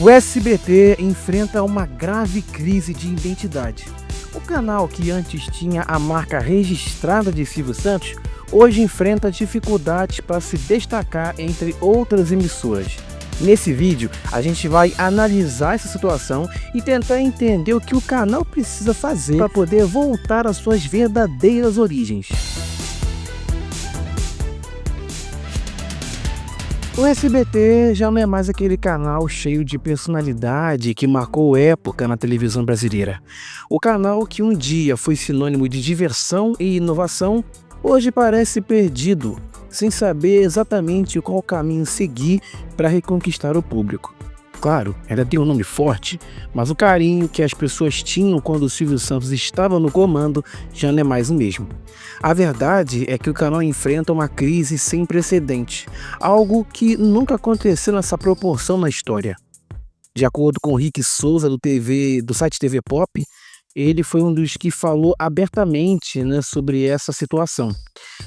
O SBT enfrenta uma grave crise de identidade. O canal que antes tinha a marca registrada de Silvio Santos, hoje enfrenta dificuldades para se destacar entre outras emissoras. Nesse vídeo, a gente vai analisar essa situação e tentar entender o que o canal precisa fazer para poder voltar às suas verdadeiras origens. O SBT já não é mais aquele canal cheio de personalidade que marcou época na televisão brasileira. O canal que um dia foi sinônimo de diversão e inovação, hoje parece perdido, sem saber exatamente qual caminho seguir para reconquistar o público. Claro, ainda tem um nome forte, mas o carinho que as pessoas tinham quando o Silvio Santos estava no comando já não é mais o mesmo. A verdade é que o canal enfrenta uma crise sem precedente, algo que nunca aconteceu nessa proporção na história. De acordo com Rick Souza do site TV Pop, ele foi um dos que falou abertamente, sobre essa situação.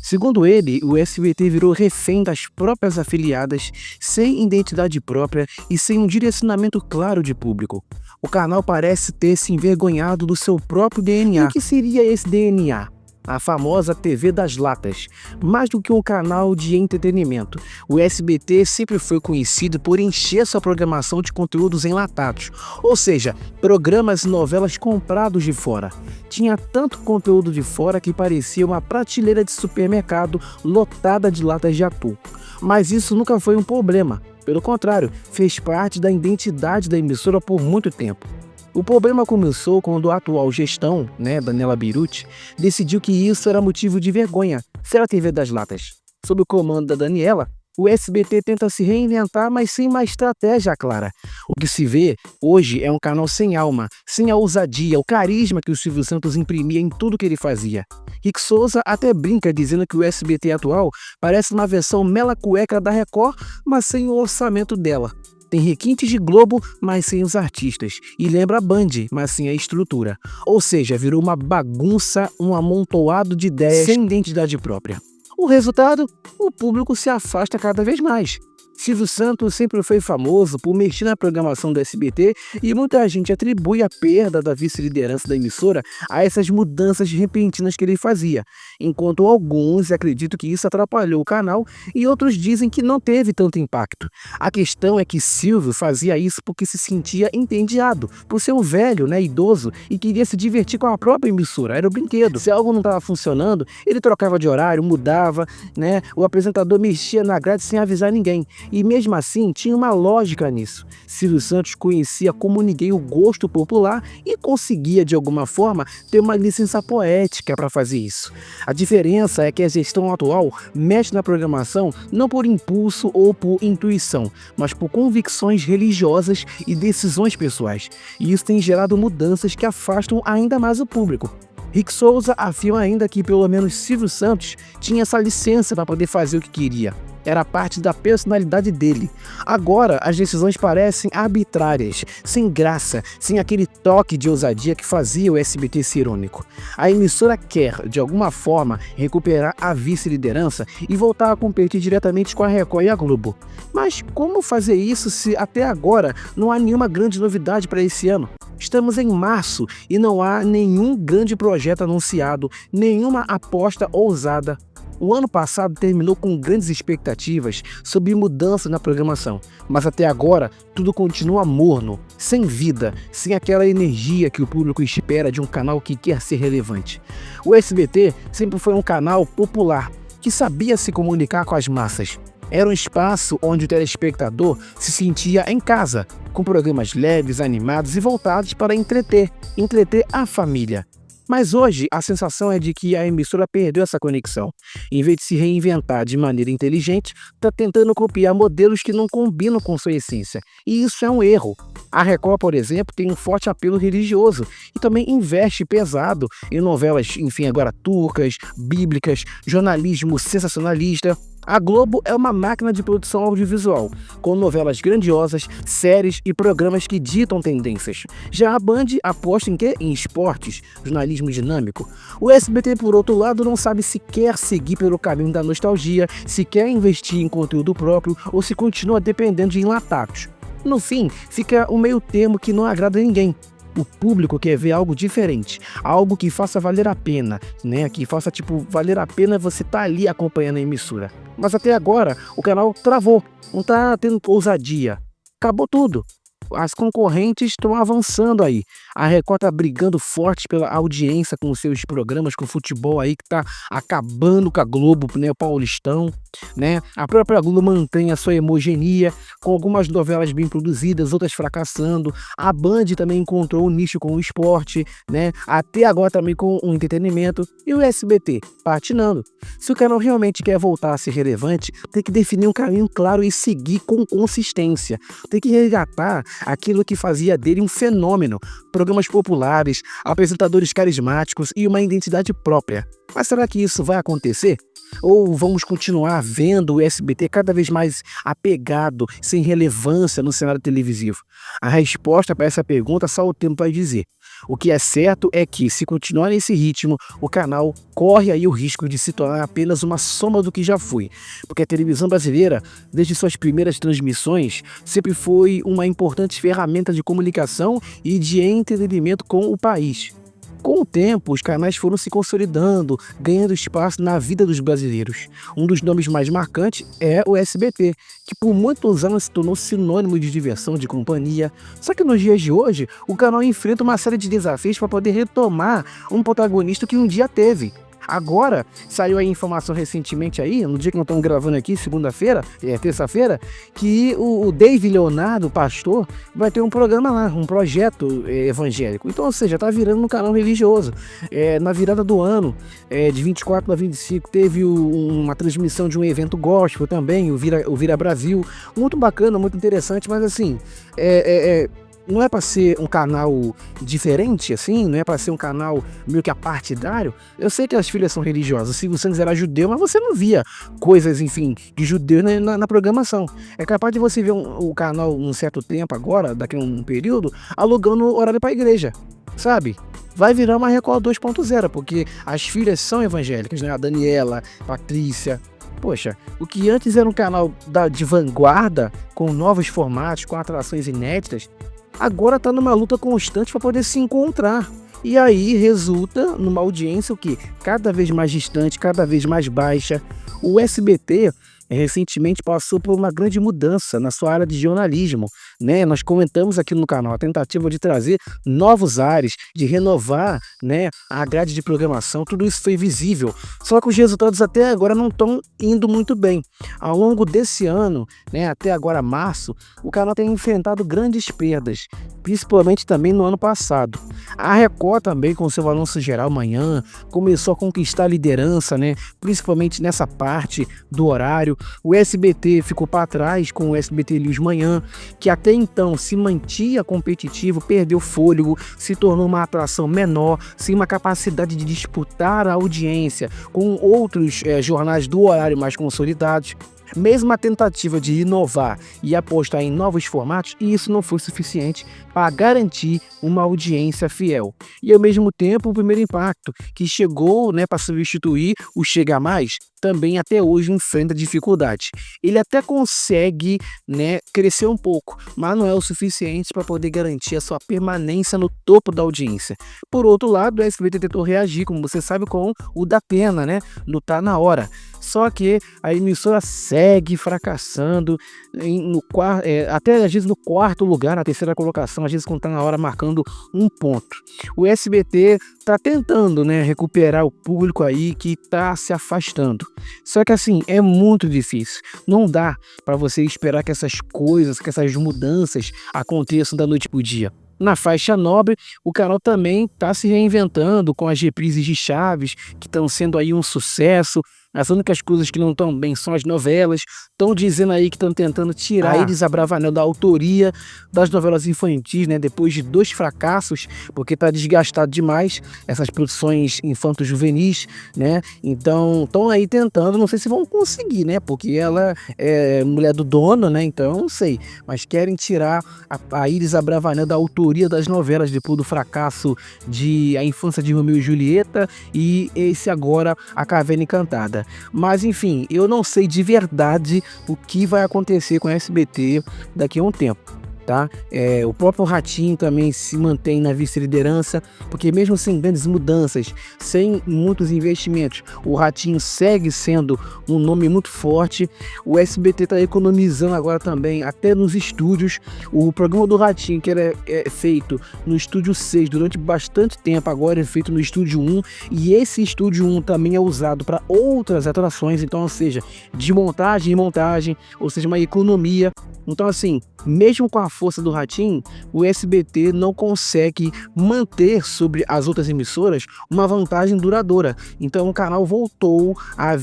Segundo ele, o SBT virou refém das próprias afiliadas, sem identidade própria e sem um direcionamento claro de público. O canal parece ter se envergonhado do seu próprio DNA. E o que seria esse DNA? A famosa TV das latas. Mais do que um canal de entretenimento, o SBT sempre foi conhecido por encher sua programação de conteúdos enlatados, ou seja, programas e novelas comprados de fora. Tinha tanto conteúdo de fora que parecia uma prateleira de supermercado lotada de latas de atum. Mas isso nunca foi um problema, pelo contrário, fez parte da identidade da emissora por muito tempo. O problema começou quando a atual gestão, Daniela Beirute, decidiu que isso era motivo de vergonha, ser a TV das latas. Sob o comando da Daniela, o SBT tenta se reinventar, mas sem uma estratégia clara. O que se vê hoje é um canal sem alma, sem a ousadia, o carisma que o Silvio Santos imprimia em tudo que ele fazia. Rick Souza até brinca dizendo que o SBT atual parece uma versão mela cueca da Record, mas sem o orçamento dela. Tem requintes de Globo, mas sem os artistas. E lembra a Band, mas sem a estrutura. Ou seja, virou uma bagunça, um amontoado de ideias sem identidade própria. O resultado? O público se afasta cada vez mais. Silvio Santos sempre foi famoso por mexer na programação do SBT e muita gente atribui a perda da vice-liderança da emissora a essas mudanças repentinas que ele fazia, enquanto alguns acreditam que isso atrapalhou o canal e outros dizem que não teve tanto impacto. A questão é que Silvio fazia isso porque se sentia entediado, por ser um velho, idoso, e queria se divertir com a própria emissora, era o brinquedo. Se algo não estava funcionando, ele trocava de horário, mudava, o apresentador mexia na grade sem avisar ninguém. E mesmo assim, tinha uma lógica nisso. Silvio Santos conhecia como ninguém o gosto popular e conseguia, de alguma forma, ter uma licença poética para fazer isso. A diferença é que a gestão atual mexe na programação não por impulso ou por intuição, mas por convicções religiosas e decisões pessoais. E isso tem gerado mudanças que afastam ainda mais o público. Rick Souza afirma ainda que pelo menos Silvio Santos tinha essa licença para poder fazer o que queria. Era parte da personalidade dele. Agora, as decisões parecem arbitrárias, sem graça, sem aquele toque de ousadia que fazia o SBT ser único. A emissora quer, de alguma forma, recuperar a vice-liderança e voltar a competir diretamente com a Record e a Globo. Mas como fazer isso se até agora não há nenhuma grande novidade para esse ano? Estamos em março e não há nenhum grande projeto anunciado, nenhuma aposta ousada. O ano passado terminou com grandes expectativas sobre mudanças na programação, mas até agora tudo continua morno, sem vida, sem aquela energia que o público espera de um canal que quer ser relevante. O SBT sempre foi um canal popular, que sabia se comunicar com as massas. Era um espaço onde o telespectador se sentia em casa, com programas leves, animados e voltados para entreter a família. Mas hoje a sensação é de que a emissora perdeu essa conexão. Em vez de se reinventar de maneira inteligente, está tentando copiar modelos que não combinam com sua essência. E isso é um erro. A Record, por exemplo, tem um forte apelo religioso e também investe pesado em novelas, agora turcas, bíblicas, jornalismo sensacionalista. A Globo é uma máquina de produção audiovisual, com novelas grandiosas, séries e programas que ditam tendências. Já a Band aposta em quê? Em esportes, jornalismo dinâmico. O SBT, por outro lado, não sabe se quer seguir pelo caminho da nostalgia, se quer investir em conteúdo próprio ou se continua dependendo de enlatados. No fim, fica um meio termo que não agrada ninguém. O público quer ver algo diferente, algo que faça valer a pena, né? Que faça, tipo, valer a pena você estar ali acompanhando a emissora. Mas até agora, o canal travou, não tá tendo ousadia. Acabou tudo. As concorrentes estão avançando aí. A Record tá brigando forte pela audiência com os seus programas, com o futebol aí que tá acabando com a Globo, né, o Paulistão, né? A própria Globo mantém a sua homogeneia, com algumas novelas bem produzidas, outras fracassando. A Band também encontrou um nicho com o esporte, né? Até agora também com o entretenimento. E o SBT patinando. Se o canal realmente quer voltar a ser relevante, tem que definir um caminho claro e seguir com consistência. Tem que resgatar aquilo que fazia dele um fenômeno, programas populares, apresentadores carismáticos e uma identidade própria. Mas será que isso vai acontecer? Ou vamos continuar vendo o SBT cada vez mais apegado, sem relevância no cenário televisivo? A resposta para essa pergunta só o tempo vai dizer. O que é certo é que, se continuar nesse ritmo, o canal corre aí o risco de se tornar apenas uma soma do que já foi. Porque a televisão brasileira, desde suas primeiras transmissões, sempre foi uma importante ferramenta de comunicação e de entretenimento com o país. Com o tempo, os canais foram se consolidando, ganhando espaço na vida dos brasileiros. Um dos nomes mais marcantes é o SBT, que por muitos anos se tornou sinônimo de diversão, de companhia. Só que nos dias de hoje, o canal enfrenta uma série de desafios para poder retomar um protagonista que um dia teve. Agora, saiu a informação recentemente aí, no dia que nós estamos gravando aqui, segunda-feira, terça-feira, que o Dave Leonardo, pastor, vai ter um programa lá, um projeto evangélico. Então, ou seja, tá virando um canal religioso. Na virada do ano, de 24 a 25, teve uma transmissão de um evento gospel também, o Vira Brasil. Muito bacana, muito interessante, mas assim, não é para ser um canal diferente, assim, não é para ser um canal meio que apartidário. Eu sei que as filhas são religiosas, o Silvio Santos era judeu, mas você não via coisas, enfim, de judeu na programação. É capaz de você ver o canal um certo tempo agora, daqui a um período, alugando horário para a igreja, sabe? Vai virar uma Record 2.0, porque as filhas são evangélicas, né? A Daniela, a Patrícia. Poxa, o que antes era um canal de vanguarda, com novos formatos, com atrações inéditas, agora está numa luta constante para poder se encontrar. E aí resulta numa audiência o que? Cada vez mais distante, cada vez mais baixa. O SBT recentemente passou por uma grande mudança na sua área de jornalismo, né? Nós comentamos aqui no canal a tentativa de trazer novos ares, de renovar, né, a grade de programação, tudo isso foi visível. Só que os resultados até agora não estão indo muito bem. Ao longo desse ano, né, até agora março, o canal tem enfrentado grandes perdas, principalmente também no ano passado. A Record também, com seu balanço geral amanhã, começou a conquistar a liderança, né, principalmente nessa parte do horário. O SBT ficou para trás com o SBT News Manhã, que até então se mantinha competitivo, perdeu fôlego, se tornou uma atração menor, sem uma capacidade de disputar a audiência com outros jornais do horário mais consolidados. Mesmo a tentativa de inovar e apostar em novos formatos, isso não foi suficiente para garantir uma audiência fiel. E ao mesmo tempo, o Primeiro Impacto, que chegou, né, para substituir o Chega Mais, também até hoje enfrenta dificuldade. Ele até consegue, né, crescer um pouco, mas não é o suficiente para poder garantir a sua permanência no topo da audiência. Por outro lado, o SBT tentou reagir, como você sabe, com o Datena, né, no Tá Na Hora. Só que a emissora segue fracassando, até às vezes no quarto lugar, na terceira colocação, às vezes quando está na hora marcando um ponto. O SBT está tentando, né, recuperar o público aí que está se afastando. Só que assim, é muito difícil. Não dá para você esperar que essas coisas, que essas mudanças aconteçam da noite para o dia. Na faixa nobre, o canal também está se reinventando com as reprises de Chaves, que estão sendo aí um sucesso. As únicas coisas que não estão bem são as novelas. Estão dizendo aí que estão tentando tirar Aires Abravanel da autoria das novelas infantis, né? Depois de 2 fracassos, porque está desgastado demais essas produções infanto-juvenis, né? Então, estão aí tentando, não sei se vão conseguir, né? Porque ela é mulher do dono, né? Então, não sei. Mas querem tirar a Aires Abravanel da autoria das novelas depois do fracasso de A Infância de Romeu e Julieta e esse agora, A Caverna Encantada. Mas enfim, eu não sei de verdade o que vai acontecer com a SBT daqui a um tempo. tá? O próprio Ratinho também se mantém na vice-liderança, porque mesmo sem grandes mudanças, sem muitos investimentos, o Ratinho segue sendo um nome muito forte. O SBT está economizando agora também, até nos estúdios. O programa do Ratinho, que era feito no Estúdio 6 durante bastante tempo, agora é feito no Estúdio 1, e esse Estúdio 1 também é usado para outras atrações, então, ou seja, de montagem em montagem, ou seja, uma economia. Então, assim, mesmo com a força do Ratinho, o SBT não consegue manter sobre as outras emissoras uma vantagem duradoura. Então o canal voltou a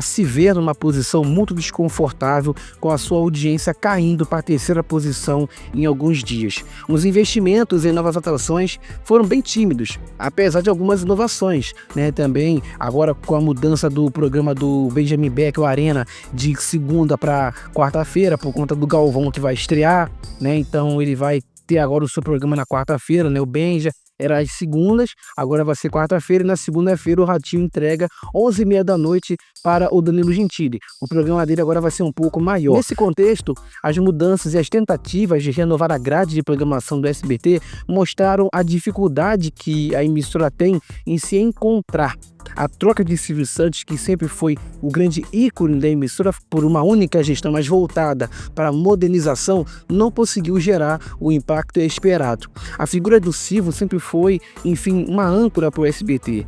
se ver numa posição muito desconfortável, com a sua audiência caindo para a terceira posição em alguns dias. Os investimentos em novas atrações foram bem tímidos, apesar de algumas inovações, também agora com a mudança do programa do Benjamin Beck, o Arena, de segunda para quarta-feira, por conta do Galvão que vai estrear, então ele vai ter agora o seu programa na quarta-feira, o Benja era às segundas, agora vai ser quarta-feira, e na segunda-feira o Ratinho entrega 11h30 da noite para o Danilo Gentili. O programa dele agora vai ser um pouco maior. Nesse contexto, as mudanças e as tentativas de renovar a grade de programação do SBT mostraram a dificuldade que a emissora tem em se encontrar. A troca de Silvio Santos, que sempre foi o grande ícone da emissora por uma única gestão mais voltada para a modernização, não conseguiu gerar o impacto esperado. A figura do Silvio sempre foi, enfim, uma âncora para o SBT.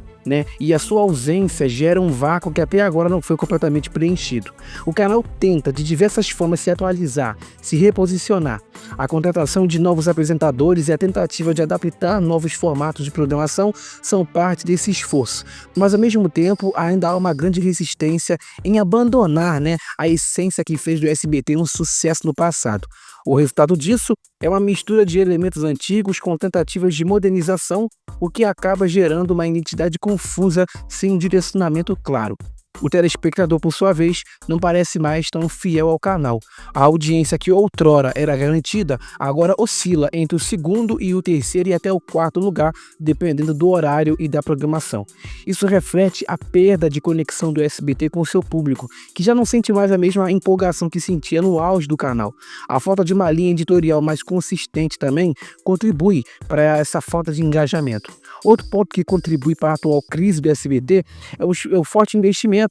E a sua ausência gera um vácuo que até agora não foi completamente preenchido. O canal tenta de diversas formas se atualizar, se reposicionar. A contratação de novos apresentadores e a tentativa de adaptar novos formatos de programação são parte desse esforço, mas ao mesmo tempo ainda há uma grande resistência em abandonar a essência que fez do SBT um sucesso no passado. O resultado disso é uma mistura de elementos antigos com tentativas de modernização, o que acaba gerando uma identidade confusa sem um direcionamento claro. O telespectador, por sua vez, não parece mais tão fiel ao canal. A audiência que outrora era garantida, agora oscila entre o segundo e o terceiro e até o quarto lugar, dependendo do horário e da programação. Isso reflete a perda de conexão do SBT com o seu público, que já não sente mais a mesma empolgação que sentia no auge do canal. A falta de uma linha editorial mais consistente também contribui para essa falta de engajamento. Outro ponto que contribui para a atual crise do SBT é o forte investimento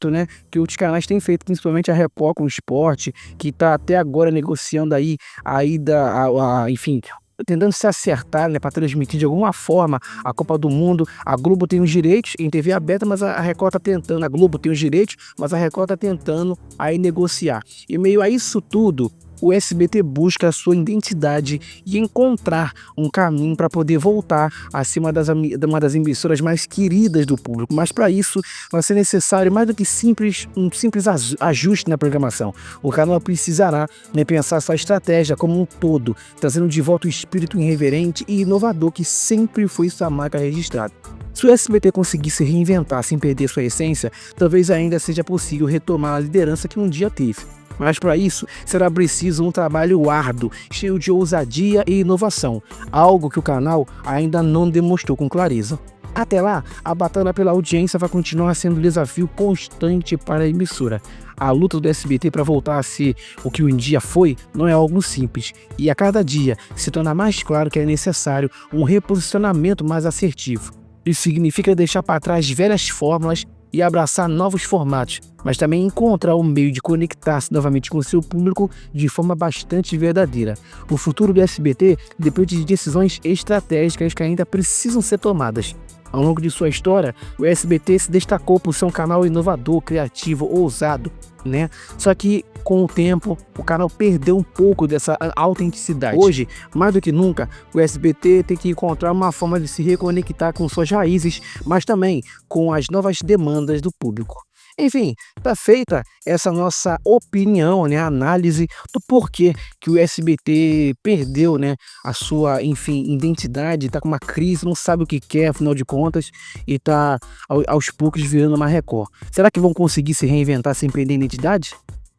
que outros canais têm feito, principalmente a Record com o esporte, que está até agora negociando aí a ida, enfim, tentando se acertar para transmitir de alguma forma a Copa do Mundo. A Globo tem os direitos em TV aberta, mas a Record está tentando. A Globo tem os direitos, mas a Record está tentando aí negociar. E meio a isso tudo, o SBT busca a sua identidade e encontrar um caminho para poder voltar a ser uma das emissoras mais queridas do público. Mas para isso vai ser necessário mais do que um simples ajuste na programação. O canal precisará pensar sua estratégia como um todo, trazendo de volta o espírito irreverente e inovador que sempre foi sua marca registrada. Se o SBT conseguir se reinventar sem perder sua essência, talvez ainda seja possível retomar a liderança que um dia teve. Mas para isso será preciso um trabalho árduo, cheio de ousadia e inovação, algo que o canal ainda não demonstrou com clareza. Até lá, a batalha pela audiência vai continuar sendo um desafio constante para a emissora. A luta do SBT para voltar a ser o que um dia foi não é algo simples, e a cada dia se torna mais claro que é necessário um reposicionamento mais assertivo. Isso significa deixar para trás velhas fórmulas e abraçar novos formatos, mas também encontrar um meio de conectar-se novamente com o seu público de forma bastante verdadeira. O futuro do SBT depende de decisões estratégicas que ainda precisam ser tomadas. Ao longo de sua história, o SBT se destacou por ser um canal inovador, criativo, ousado, Só que, com o tempo, o canal perdeu um pouco dessa autenticidade. Hoje, mais do que nunca, o SBT tem que encontrar uma forma de se reconectar com suas raízes, mas também com as novas demandas do público. Enfim, tá feita essa nossa opinião, a análise do porquê que o SBT perdeu, a sua, identidade, tá com uma crise, não sabe o que quer, afinal de contas, e tá aos poucos virando uma Record. Será que vão conseguir se reinventar sem perder a identidade?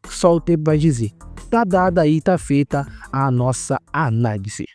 Só o tempo vai dizer. Tá dada aí, tá feita a nossa análise.